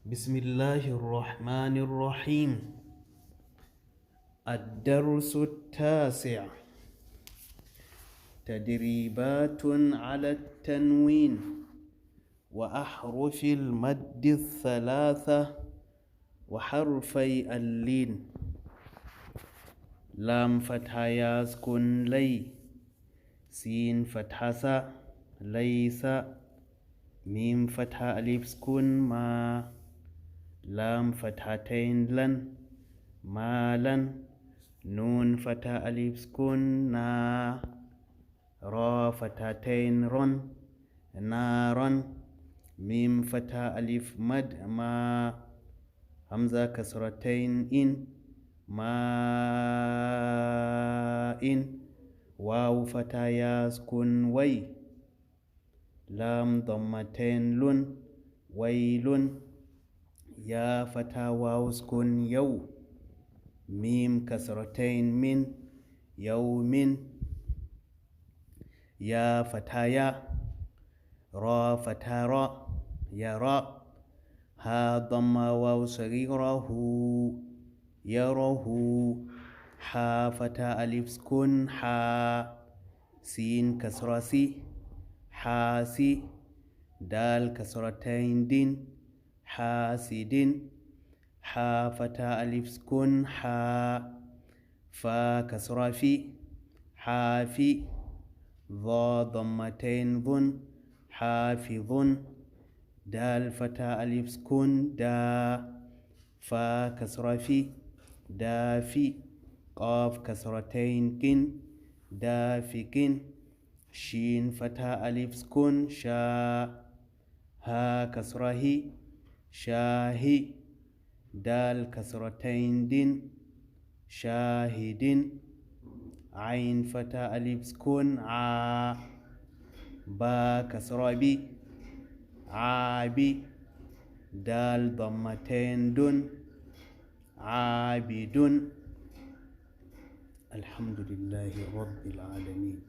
بسم الله الرحمن الرحيم. الدرس التاسع: تدريبات على التنوين وأحرف المد الثلاثة وحرفي اللين. لام فتحة يا سكن لي، سين فتحة سا ليس، ميم فتحة ألف سكن ما، لام فتحتين لن مالا، نون فتحة ألف سكن نا، را فتحتين رن نارا، ميم فتحة ألف مد ما، همزة كسرتين إن ما إن، واو فتحة يا سكن وي، لام ضمتين لن ويل، يا فتحة واو سكن يو، ميم كسرتين من يوم، يا فتحة يا، را فتحة را يرى، ها ضم واو صغيرة هو يره، حا فتحة ألف سكن حا، سين كسرة سي حاسي، دال كسرتين دين حاسد، حا فتحة ألف سكن حا، فا كسرة في حافي، ضا ضمتين ظن حافظ، دال فتحة ألف سكن دا، فا كسرة في دافي، قاف كسرتين كن دافكن، شين فتحة ألف سكن شا، ها كسرة هي شاهي، دال كسرتين دين شاهد، عين فتحة ألف سكن عا، با كسرة بي عابي، دال ضمتين دن عابد. الحمد لله رب العالمين.